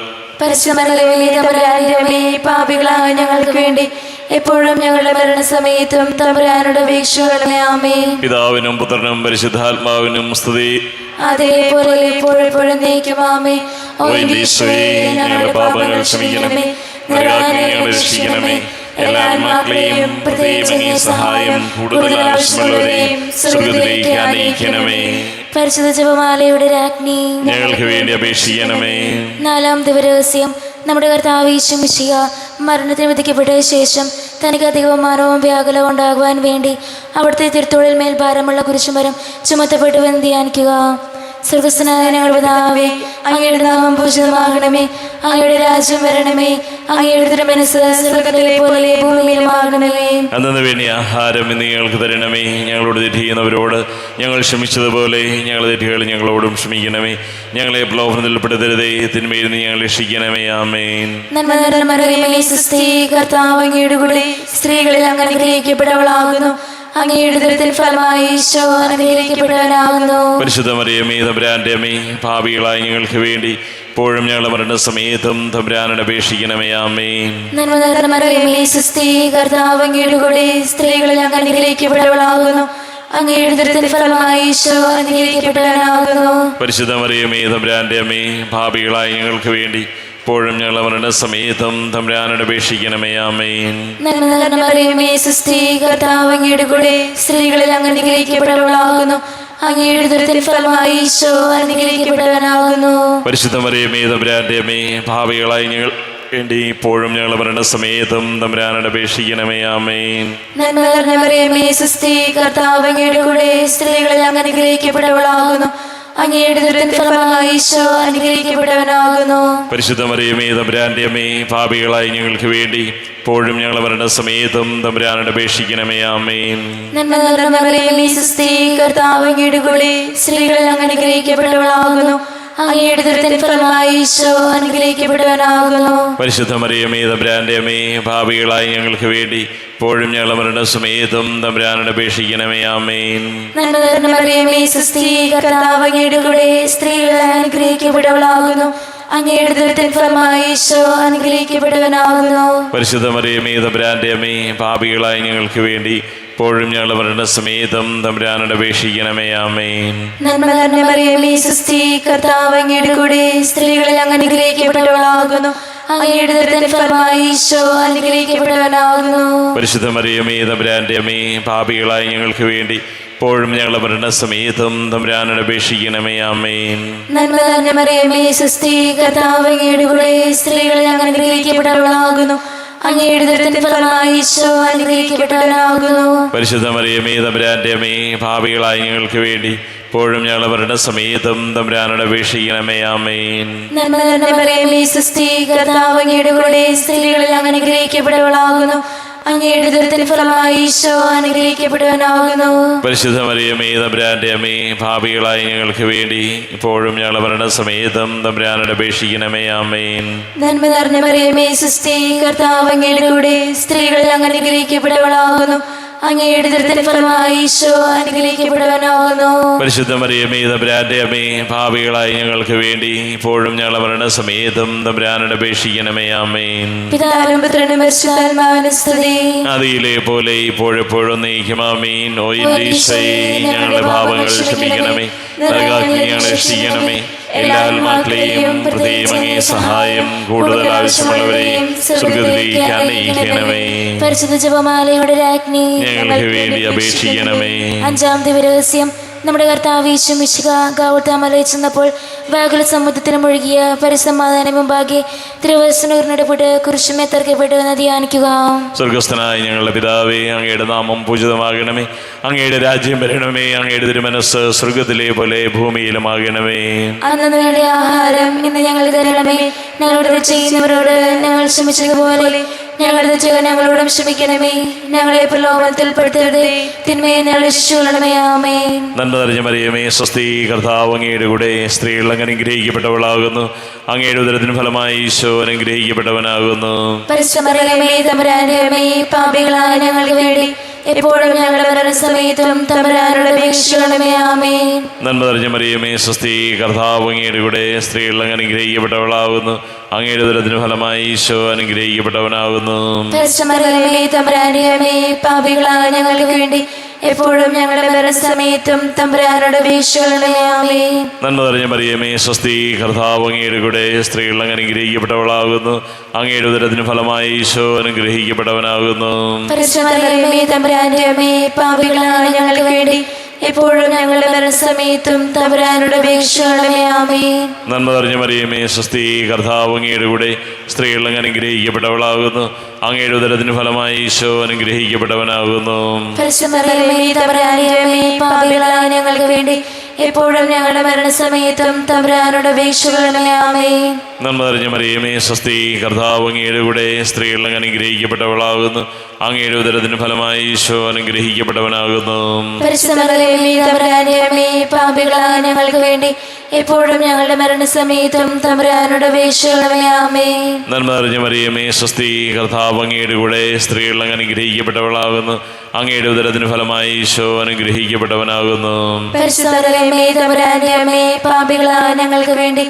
പരിശുദ്ധമറിയമേ, തമ്പുരാന്റെ അമ്മേ, പാപികളായ ഞങ്ങൾക്ക് വേണ്ടി എപ്പോഴും ഞങ്ങളുടെ മരണസമയത്തും തമ്പുരാനോട് അപേക്ഷിക്കണമേ. ആമേൻ. പിതാവിനും പുത്രനും പരിശുദ്ധാത്മാവിനും സ്തുതി. അതേപോലെ എപ്പോഴും നയിക്കും. ആമേൻ. ഓ എൻ്റെ ഈശോയെ, ഞങ്ങളുടെ പാപങ്ങൾ ക്ഷമിക്കണമേ, നരകാഗ്നി ഞങ്ങളെ രക്ഷിക്കണമേ. എല്ലാ ആത്മാക്കളെയും പ്രത്യേകിച്ച് അങ്ങേ സഹായം കൂടുതൽ ആവശ്യമുള്ളവരെയും സ്വർഗ്ഗത്തിലേക്ക് ആനയിക്കണമേ. പരിശുദ്ധ ജപമാലയുടെ രാജ്ഞി, ഞങ്ങൾക്ക് വേണ്ടി അപേക്ഷിക്കണമേ. നാലാം ദിവരഹസ്യം. നമ്മുടെ കർത്താവ് യേശു മിശിഹ മരണത്തിന് വിധിക്കപ്പെട്ട ശേഷം തനിക്ക് അധികവും മാനവും വ്യാകുലവും ഉണ്ടാകുവാൻ വേണ്ടി അവിടുത്തെ തിരുത്തോളിൽ മേൽ ഭാരമുള്ള കുരിശുമരം ചുമത്തപ്പെട്ടുവെന്ന് ധ്യാനിക്കുക. സ്വർഗസ്ഥനായ ഞങ്ങളുടെ പിതാവേ, അങ്ങയുടെ നാമം പൂജിതമാകണമേ, അങ്ങയുടെ രാജ്യം വരണമേ, അങ്ങയുടെ തിരുമനസ്സ് സ്വർഗ്ഗത്തിലെ പോലെ ഭൂമിയിലുമാകണമേ. അന്നു വേണ്ടി ആഹാരം ഇന്ന് ഞങ്ങൾക്ക് തരണമേ. ഞങ്ങളോട് തെറ്റ് ചെയ്യുന്നവരോട് ഞങ്ങൾ ക്ഷമിച്ചതുപോലെ ഞങ്ങളുടെ തെറ്റുകൾ ഞങ്ങളോടും ക്ഷമിക്കണമേ. ഞങ്ങളെ പ്രലോഭനത്തിൽ പെടുത്തരുതേ, തിന്മയിൽ നിന്ന് ഞങ്ങൾ രക്ഷിക്കണമേ. ആമേൻ. നന്മ നിറഞ്ഞ മറിയമേ, സ്വസ്തി, കർത്താവ് അങ്ങയുടെ കൂടെ, സ്ത്രീകളിൽ അങ്ങ് അനുഗ്രഹിക്കപ്പെട്ടവളാകുന്നു. അങ്ങയുടെ ഉദരത്തിൻ ഫലമായി ഈശോ അനുഗ്രഹിക്കപ്പെട്ടവനാകുന്നു. പരിശുദ്ധ മറിയമേ, തമ്പുരാന്റെ അമ്മേ, പാപികളായ ഞങ്ങൾക്ക് വേണ്ടി ഇപ്പോഴും ഞങ്ങളുടെ മരണസമയത്തും തമ്പുരാനോട് അപേക്ഷിക്കണമേ. ആമേൻ. നന്മ നിറഞ്ഞ മറിയമേ, സ്വസ്തി, കർത്താവ് അങ്ങയുടെ കൂടെ, സ്ത്രീകളിൽ അങ്ങ് അനുഗ്രഹിക്കപ്പെട്ടവളാകുന്നു. അങ്ങയുടെ ഉദരത്തിൻ ഫലമായി ഈശോ അനുഗ്രഹിക്കപ്പെട്ടവനാകുന്നു. പരിശുദ്ധ മറിയമേ, തമ്പുരാന്റെ അമ്മേ, പാപികളായ ഞങ്ങൾക്ക് വേണ്ടി ഇപ്പോഴും ഞങ്ങളുടെ മരണസമയത്തും തമ്പുരാനോട് അപേക്ഷിക്കണമേ. ആമേൻ. നന്മ നിറഞ്ഞ മറിയമേ, സ്വസ്തി, കർത്താവ് അങ്ങയുടെ കൂടെ, സ്ത്രീകളിൽ അങ്ങ് അനുഗ്രഹിക്കപ്പെട്ടവളാകുന്നു. അങ്ങയുടെ ഉദരത്തിൻ ഫലമായി ഈശോ അനുഗ്രഹിക്കപ്പെട്ടവനാകുന്നു. പരിശുദ്ധ മറിയമേ, തമ്പുരാന്റെ അമ്മേ, പാപികളായ ഞങ്ങൾ വേണ്ടി ഇപ്പോഴും ഞങ്ങളുടെ മരണസമയത്തും തമ്പുരാനോട് അപേക്ഷിക്കണമേ. ആമേൻ. നന്മ നിറഞ്ഞ മറിയമേ, സ്വസ്തി, കർത്താവ് അങ്ങയുടെ കൂടെ, സ്ത്രീകളിൽ അങ്ങ് അനുഗ്രഹിക്കപ്പെട്ടവളാകുന്നു. അങ്ങയുടെ ഉദരത്തിൻ ഫലമായി ഈശോ അനുഗ്രഹിക്കപ്പെട്ടവനാകുന്നു. പരിശുദ്ധ മറിയമേ, തമ്പുരാന്റെ അമ്മേ, പാപികളായ ഞങ്ങൾക്ക് വേണ്ടി ഇപ്പോഴും ഞങ്ങളുടെ മരണസമയത്തും തമ്പുരാനോട് അപേക്ഷിക്കണമേ. ആമേൻ. നന്മ നിറഞ്ഞ മറിയമേ, സ്വസ്തി, കർത്താവ് അങ്ങയുടെ കൂടെ, സ്ത്രീകളിൽ അങ്ങ് അനുഗ്രഹിക്കപ്പെട്ടവളാകുന്നു. അങ്ങയുടെ ഉദരത്തിൻ ഫലമായി ഈശോ അനുഗ്രഹിക്കപ്പെട്ടവനാകുന്നു. പരിശുദ്ധ മറിയമേ, തമ്പുരാന്റെ അമ്മേ, പാപികളായ ഞങ്ങൾക്ക് വേണ്ടി ഇപ്പോഴും ഞങ്ങളുടെ മരണസമയത്തും തമ്പുരാനോട് അപേക്ഷിക്കണമേ. ആമേൻ. നന്മ നിറഞ്ഞ മറിയമേ, സ്വസ്തി, കർത്താവ് അങ്ങയുടെ കൂടെ, സ്ത്രീകളിൽ അങ്ങ് അനുഗ്രഹിക്കപ്പെട്ടവളാകുന്നു. അങ്ങയുടെ ഉദരത്തിൻ ഫലമായി ഈശോ അനുഗ്രഹിക്കപ്പെട്ടവനാകുന്നു. പരിശുദ്ധ മറിയമേ, തമ്പുരാന്റെ അമ്മേ, പാപികളായ ഞങ്ങൾക്ക് വേണ്ടി ഇപ്പോഴും ഞങ്ങളുടെ മരണസമയത്തും തമ്പുരാനോട് അപേക്ഷിക്കണമേ. ആമേൻ. നന്മ നിറഞ്ഞ മറിയമേ, സ്വസ്തി, കർത്താവ് അങ്ങയുടെ കൂടെ, സ്ത്രീകളിൽ അങ്ങ് അനുഗ്രഹിക്കപ്പെട്ടവളാകുന്നു. അങ്ങയുടെ ഉദരത്തിൻ ഫലമായി ഈശോ അനുഗ്രഹിക്കപ്പെട്ടവനാകുന്നു. പരിശുദ്ധ മറിയമേ, തമ്പുരാന്റെ അമ്മേ, പാപികളായ ഞങ്ങൾക്ക് വേണ്ടി ഇപ്പോഴും ഞങ്ങളുടെ മരണസമയത്തും തമ്പുരാനോട് അപേക്ഷിക്കണമേ. ആമേൻ. നന്മ നിറഞ്ഞ മറിയമേ, സ്വസ്തി, കർത്താവ് അങ്ങയുടെ കൂടെ, സ്ത്രീകളിൽ അങ്ങ് അനുഗ്രഹിക്കപ്പെട്ടവളാകുന്നു. അങ്ങയുടെ ഉദരത്തിൻ ഫലമായി ഈശോ അനുഗ്രഹിക്കപ്പെട്ടവനാകുന്നു. പരിശുദ്ധ മറിയമേ, തമ്പുരാന്റെ അമ്മേ, പാപികളായ ഞങ്ങൾക്ക് വേണ്ടി ഇപ്പോഴും ഞങ്ങളുടെ മരണസമയത്തും തമ്പുരാനോട് അപേക്ഷിക്കണമേ. ആമേൻ. നന്മ നിറഞ്ഞ മറിയമേ, സ്വസ്തി, കർത്താവ് അങ്ങയുടെ കൂടെ, സ്ത്രീകളിൽ അങ്ങ് അനുഗ്രഹിക്കപ്പെട്ടവളാകുന്നു. അങ്ങയുടെ ഉദരത്തിൻ ഫലമായി ഈശോ അനുഗ്രഹിക്കപ്പെട്ടവനാകുന്നു. പരിശുദ്ധ മറിയമേ, തമ്പുരാന്റെ അമ്മേ, പാപികളായ ഞങ്ങൾക്ക് വേണ്ടി ഇപ്പോഴും ഞങ്ങളുടെ മരണസമയത്തും തമ്പുരാനോട് അപേക്ഷിക്കണമേ. ആമേൻ. നന്മ നിറഞ്ഞ മറിയമേ, സ്വസ്തി, കർത്താവ് അങ്ങയുടെ കൂടെ, സ്ത്രീകളിൽ അങ്ങ് അനുഗ്രഹിക്കപ്പെട്ടവളാകുന്നു. അങ്ങയുടെ ഉദരത്തിൻ ഫലമായി ഈശോ അനുഗ്രഹിക്കപ്പെട്ടവനാകുന്നു. പരിശുദ്ധ മറിയമേ, തമ്പുരാന്റെ അമ്മേ, പാപികളായ ഞങ്ങൾക്ക് വേണ്ടി ഇപ്പോഴും ഞങ്ങളുടെ മരണസമയത്തും തമ്പുരാനോട് അപേക്ഷിക്കണമേ. ആമേൻ. പിതാവിനും പുത്രനും പരിശുദ്ധാത്മാവിനും സ്തുതി. ആദിയിലെ പോലെ ഇപ്പോഴെപ്പോഴും നീക്കും. ആമേൻ. ഓ എൻ്റെ ഈശോയെ, ഞങ്ങളുടെ പാപങ്ങൾ ക്ഷമിക്കണമേ, നരകാഗ്നി ഞങ്ങളെ രക്ഷിക്കണമേ. എല്ലാ ആത്മാക്കളെയും പ്രത്യേകം അങ്ങേ സഹായം കൂടുതൽ ആവശ്യമുള്ളവരെയും സ്വർഗ്ഗത്തിലേക്ക് ആനയിക്കണമേ. പരിശുദ്ധ ജപമാലയുടെ രാജ്ഞി, ഞങ്ങൾക്ക് വേണ്ടി അപേക്ഷിക്കണമേ. അഞ്ചാം ദിവരഹസ്യം. നമ്മുടെ കർത്താവ് യേശു മിശിഹ ഗാഗുൽത്താ മലയിൽ ചെന്നപ്പോൾ വ്യാകുല സമുദ്രത്തിന് മുഴുകിയ പരിസമാധാനം മുമ്പാകെ തിരുവചനത്തിനോട് കുരിശുമേൽ തറയ്ക്കപ്പെട്ടു എന്ന് ധ്യാനിക്കുക. സ്വർഗസ്ഥനായ ഞങ്ങളുടെ പിതാവേ, അങ്ങയുടെ നാമം പൂജിതമാകണമേ, അങ്ങയുടെ രാജ്യം വരണമേ, അങ്ങയുടെ തിരുമനസ്സ് സ്വർഗ്ഗത്തിലെ പോലെ ഭൂമിയിലുമാകണമേ. അന്നു വേണ്ട ആഹാരം ഇന്ന് ഞങ്ങൾ തരണമേ. ഞങ്ങളോട് ചെയ്യുന്നവരോട് ഞങ്ങൾ ക്ഷമിച്ചതുപോലെ ഞങ്ങളുടെ തെറ്റുകൾ ഞങ്ങളോടും ക്ഷമിക്കണമേ. ഞങ്ങളെ പ്രലോഭനത്തിൽ പെടുത്തരുതേ, തിന്മയെ ഞങ്ങൾ രക്ഷിച്ചുകൊള്ളണമേ. ആമേൻ. നന്മ നിറഞ്ഞ മറിയമേ, സ്വസ്തി, കർത്താവ് അങ്ങയുടെ കൂടെ, സ്ത്രീകൾ അങ്ങ് അനുഗ്രഹിക്കപ്പെട്ടവളാകുന്നു. അങ്ങയുടെ ഉദരത്തിന് ഫലമായി ഈശോ അനുഗ്രഹിക്കപ്പെട്ടവനാകുന്നു. പരിശുദ്ധ മറിയമേ, തമ്പുരാന്റെ അമ്മേ, പാപികളായ ഞങ്ങൾക്ക് വേണ്ടി എപ്പോഴും ഞങ്ങളുടെ മരണസമയത്തും തമ്പുരാനോട് അപേക്ഷിക്കണമേ. ആമേൻ. നന്മ നിറഞ്ഞ മറിയമേ, സ്വസ്തി, കർത്താവ് അങ്ങയുടെ കൂടെ, സ്ത്രീകൾ അങ്ങ് അനുഗ്രഹിക്കപ്പെട്ടവളാകുന്നു. അങ്ങയുടെ ഉദരത്തിന് ഫലമായി ഈശോ അനുഗ്രഹിക്കപ്പെട്ടവനാകുന്നു. പരിശുദ്ധ മറിയമേ, തമ്പുരാന്റെ അമ്മേ, പാപികളായ ഞങ്ങൾക്ക് വേണ്ടി എപ്പോഴും ഞങ്ങളുടെ മരണസമയത്തും തമ്പുരാനോട് അപേക്ഷിക്കണമേ. ആമേൻ. നന്മ നിറഞ്ഞ മറിയമേ, സ്വസ്തി, കർത്താവ് അങ്ങയുടെ കൂടെ, സ്ത്രീകൾ അങ്ങ് അനുഗ്രഹിക്കപ്പെട്ടവളാകുന്നു. അങ്ങയുടെ ഉദരത്തിന് ഫലമായി ഈശോ അനുഗ്രഹിക്കപ്പെട്ടവനാകുന്നു. പരിശുദ്ധ മറിയമേ, തമ്പുരാന്റെ അമ്മേ, പാപികളായ ഞങ്ങൾക്ക് വേണ്ടി എപ്പോഴും ഞങ്ങളുടെ മരണസമയത്തും തമ്പുരാനോട് അപേക്ഷിക്കണമേ. ആമേൻ. നന്മ നിറഞ്ഞ മറിയമേ, സ്വസ്തി, കർത്താവ് അങ്ങയുടെ കൂടെ, സ്ത്രീകൾ അങ്ങ് അനുഗ്രഹിക്കപ്പെട്ടവളാകുന്നു. അങ്ങയുടെ ഉദരത്തിന് ഫലമായി ഈശോ അനുഗ്രഹിക്കപ്പെട്ടവനാകുന്നു. പരിശുദ്ധ മറിയമേ, തമ്പുരാന്റെ അമ്മേ, പാപികളായ ഞങ്ങൾക്ക് വേണ്ടി എപ്പോഴും ഞങ്ങളുടെ മരണസമയത്തും തമ്പുരാനോട് അപേക്ഷിക്കണമേ. ആമേൻ. നന്മ നിറഞ്ഞ മറിയമേ, സ്വസ്തി, കർത്താവ് അങ്ങയുടെ കൂടെ, സ്ത്രീകൾ അങ്ങ് അനുഗ്രഹിക്കപ്പെട്ടവളാകുന്നു. അങ്ങയുടെ ഉദരത്തിന് ഫലമായി ഈശോ അനുഗ്രഹിക്കപ്പെട്ടവനാകുന്നു. പരിശുദ്ധ മറിയമേ, തമ്പുരാന്റെ അമ്മേ, പാപികളായ ഞങ്ങൾക്ക് വേണ്ടി എപ്പോഴും ഞങ്ങളുടെ മരണസമയത്തും തമ്പുരാനോട് അപേക്ഷിക്കണമേ. ആമേൻ. നന്മ നിറഞ്ഞ മറിയമേ, സ്വസ്തി, കർത്താവ് അങ്ങയുടെ കൂടെ, സ്ത്രീകൾ അങ്ങ് അനുഗ്രഹിക്കപ്പെട്ടവളാകുന്നു. അങ്ങയുടെ ഉദരത്തിന് ഫലമായി ഈശോ അനുഗ്രഹിക്കപ്പെട്ടവനാകുന്നു. പരിശുദ്ധ മറിയമേ, തമ്പുരാന്റെ അമ്മേ, പാപികളായ ഞങ്ങൾക്ക് വേണ്ടി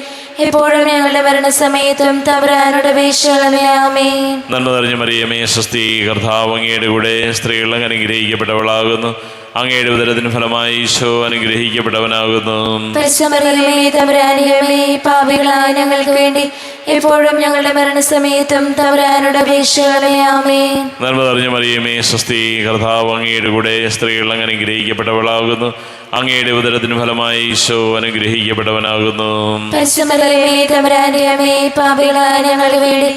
എപ്പോഴും ഞങ്ങളുടെ മരണസമയത്തും തമ്പുരാനോട് അപേക്ഷിക്കണമേ. ആമേൻ. നന്മ നിറഞ്ഞ മറിയമേ, സ്വസ്തി, കർത്താവ് അങ്ങയുടെ കൂടെ, സ്ത്രീകൾ അങ്ങ് അനുഗ്രഹിക്കപ്പെട്ടവളാകുന്നു. അങ്ങയുടെ ഉദരത്തിന് ഫലമായി ഈശോ അനുഗ്രഹിക്കപ്പെട്ടവനാകുന്നു. പരിശുദ്ധ മറിയമേ, തമ്പുരാന്റെ അമ്മേ, പാപികളായ ഞങ്ങൾക്ക് വേണ്ടി എപ്പോഴും ഞങ്ങളുടെ മരണസമയത്തും തമ്പുരാനോട് അപേക്ഷിക്കണമേ. ആമേൻ. നന്മ നിറഞ്ഞ മറിയമേ, സ്വസ്തി, കർത്താവ് അങ്ങയുടെ കൂടെ, സ്ത്രീകൾ അങ്ങ് അനുഗ്രഹിക്കപ്പെട്ടവളാകുന്നു. അങ്ങയുടെ ഉദരത്തിന് ഫലമായി ഈശോ അനുഗ്രഹിക്കപ്പെട്ടവനാകുന്നു. പരിശുദ്ധ മറിയമേ, തമ്പുരാന്റെ അമ്മേ, പാപികളായ ഞങ്ങൾക്ക് വേണ്ടി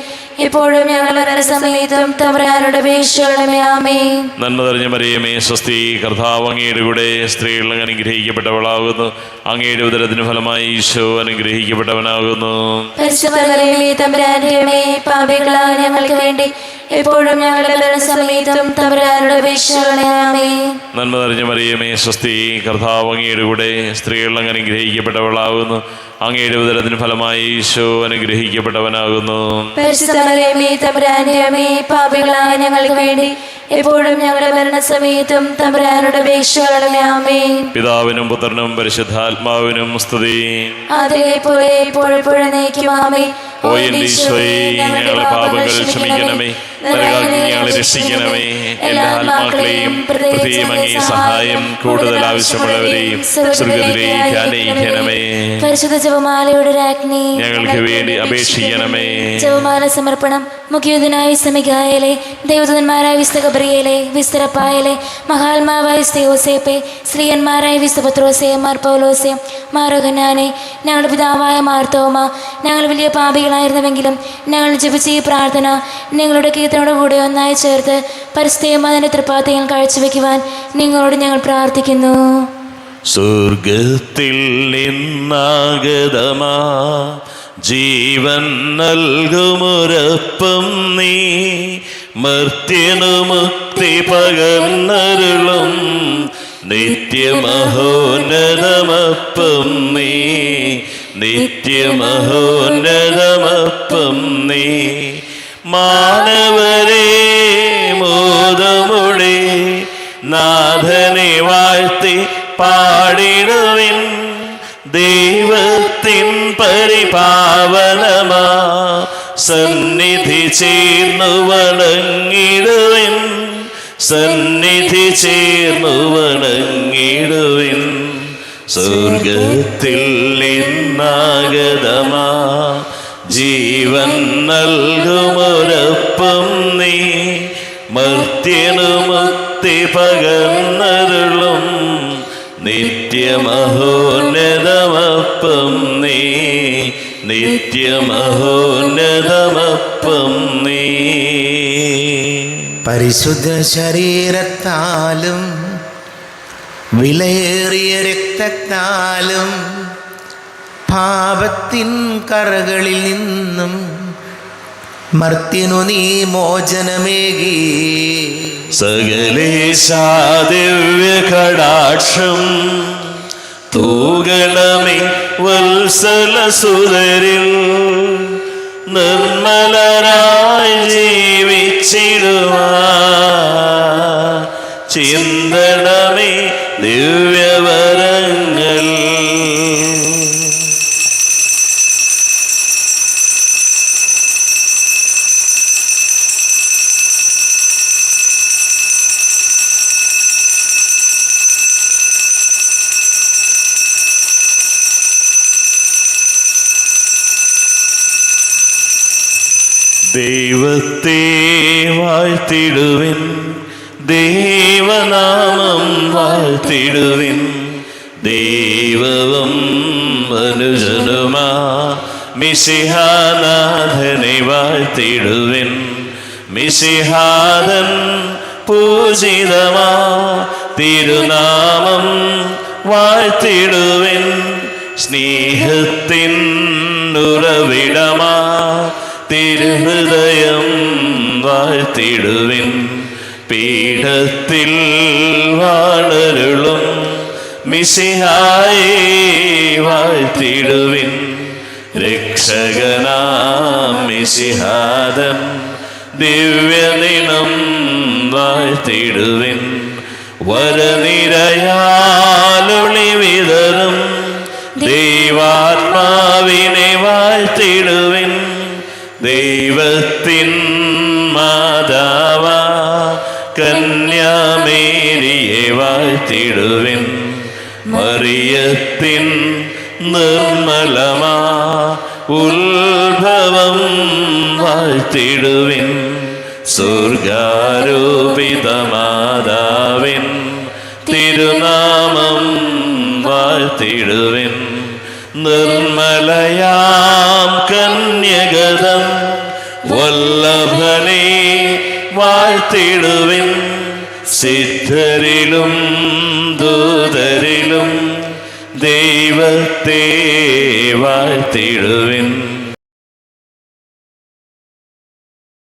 എപ്പോഴും ഞങ്ങളുടെ മരണസമയത്തും തമ്പുരാനോട് അപേക്ഷിക്കണമേ. ആമേൻ. നന്മ നിറഞ്ഞ മറിയമേ, സ്വസ്തി, കർത്താവ് അങ്ങയുടെ കൂടെ, സ്ത്രീകൾ അങ്ങ് അനുഗ്രഹിക്കപ്പെട്ടവളാകുന്നു. അങ്ങയുടെ ഉദരത്തിന് ഫലമായി ഈശോ അനുഗ്രഹിക്കപ്പെട്ടവനാകുന്നു. പരിശുദ്ധ മറിയമേ, തമ്പുരാന്റെ അമ്മേ, പാപികളായ ഞങ്ങൾക്ക് വേണ്ടി എപ്പോഴും ഞങ്ങളുടെ മരണസമയത്തും തമ്പുരാനോട് അപേക്ഷിക്കണമേ. ആമേൻ. നന്മ നിറഞ്ഞ മറിയമേ, സ്വസ്തി, കർത്താവ് അങ്ങയുടെ കൂടെ, സ്ത്രീകൾ അങ്ങ് അനുഗ്രഹിക്കപ്പെട്ടവളാകുന്നു. അങ്ങയുടെ ഉദരത്തിന് ഫലമായി ഈശോ അനുഗ്രഹിക്കപ്പെട്ടവനാകുന്നു. പരിശുദ്ധ മറിയമേ, തമ്പുരാന്റെ അമ്മേ, പാപികളായ ഞങ്ങൾക്ക് വേണ്ടി എപ്പോഴും ഞങ്ങളുടെ മരണസമയത്തും തമ്പുരാനോട് അപേക്ഷിക്കണമേ. ആമേൻ. പിതാവിനും പുത്രനും പരിശുദ്ധാത്മാവിനും സ്തുതി. അതിലെ പോലെ എപ്പോഴും നയിക്കും. ആമേൻ. ഓ എന്റെ ഈശോയെ, ഞങ്ങളുടെ പാപങ്ങൾ ക്ഷമിക്കണമേ, നരകാഗ്നി ഞങ്ങളെ രക്ഷിക്കണമേ. എല്ലാ ആത്മാക്കളെയും പ്രത്യേകം അങ്ങേ സഹായം കൂടുതൽ ആവശ്യമുള്ളവരെയും സ്വർഗ്ഗത്തിലേക്ക് ആനയിക്കണമേ. പരിശുദ്ധ ജപമാലയുടെ രാജ്ഞി ഞങ്ങൾക്ക് വേണ്ടി അപേക്ഷിക്കണമേ. ജപമാല സമർപ്പണം. മുഖ്യോധനായ സമികായലെ, ദേവദൂതന്മാരായ വിശുദ്ധ ഗബ്രിയേലെ, വിശുദ്ധ റഫായേലെ, മഹാത്മാവായ വിശുദ്ധ യോസേപ്പെ, സ്ത്രീയന്മാരായ വിശുദ്ധ പത്രോസേ, മാർ പൗലോസേ, മാർ യോഹന്നാനെ, ഞങ്ങളുടെ പിതാവായ മാർത്തോമ, ഞങ്ങൾ വലിയ പാപികളായിരുന്നുവെങ്കിലും ഞങ്ങൾ ജപിച്ച ഈ പ്രാർത്ഥന നിങ്ങളുടെ കീർത്തനോട് കൂടെ ഒന്നായി ചേർത്ത് പരിശുദ്ധയും അതിൻ്റെ തൃപ്പാത്തികൾ കാഴ്ചവെക്കുവാൻ നിങ്ങളോട് ഞങ്ങൾ പ്രാർത്ഥിക്കുന്നു. സ്വർഗത്തിൽ നിന്നാഗതമാ ജീവൻ നൽകുമൊരപ്പം നീ, മർത്യനു മുക്തി പകർന്നരുളും നിത്യമഹോന്നതമപ്പം നീ, നിത്യമഹോന്നതമപ്പം നീ. മാനവരെ മോദമുടെ നാഥനെ വാഴ്ത്തി പാടിടുവിൻ, ദൈവത്തിൻ പരിപാവനമാ സന്നിധി ചേർന്നു വണങ്ങിടുവിൻ, സന്നിധി ചേർന്നു വണങ്ങിടുവിൻ. സ്വർഗത്തിൽ നിന്നാഗതമാ ജീവൻ നൽകുമൊരപ്പം നീ, മർത്യനു മുക്തി പകർന്നരുളും നിത്യമഹോന്നതമപ്പം നീ, നിത്യമഹോന്നതമപ്പം നീ. പരിശുദ്ധ ശരീരത്താലും വിലയേറിയ രക്തത്താലും പാപത്തിൻ കറകളിൽ നിന്നും മർത്യനു നീ മോചനമേകി. സകലേശാ ദിവ്യ കടാക്ഷം തൂകണമേ വത്സലസുതരിൽ, നിർമ്മലരായി ജീവിച്ചിടുവാൻ ചിന്തണമേ ദിവ്യവരങ്ങൾ. ദൈവത്തെ വാഴ്ത്തിടുവിൻ, ദൈവനാമം വാഴ്ത്തിടുവിൻ. ദൈവവും മനുജനുമാ മിശിഹാനാഥനെ വാഴ്ത്തിടുവിൻ. മിശിഹാദൻ പൂജിതമാ തിരുനാമം വാഴ്ത്തിടുവിൻ. സ്നേഹത്തിൻ ഉറവിടമാ തിരുഹൃദയം വാഴ്ത്തിടുവിൻ. പീഠത്തിൽ വാണരുളും മിശിഹായെ വാഴ്ത്തിടുവിൻ. രക്ഷകനാം മിശിഹാദൻ ദിവ്യദിനം വാഴ്ത്തിടുവിൻ. വരനിരയാലൊളി വിതറും ദൈവാത്മാവിനെ വാഴ്ത്തിടുവിൻ. ദൈവത്തിൻ മാതാവ കന്യാമേരിയെ വാഴ്ത്തിടുവിൻ. മറിയത്തിൻ നിർമ്മലമാ ഉത്ഭവം വാഴ്ത്തിടുവിൻ. സ്വർഗാരോപിത മാതാവിൻ തിരുനാമം വാഴ്ത്തിടുവിൻ. നിർമ്മലയാം കന്യകതം വല്ലഭനെ വാഴ്ത്തിടുവിൻ. സിദ്ധരിലും ദൂതരിലും ദൈവത്തെ വാഴ്ത്തിടുവിൻ.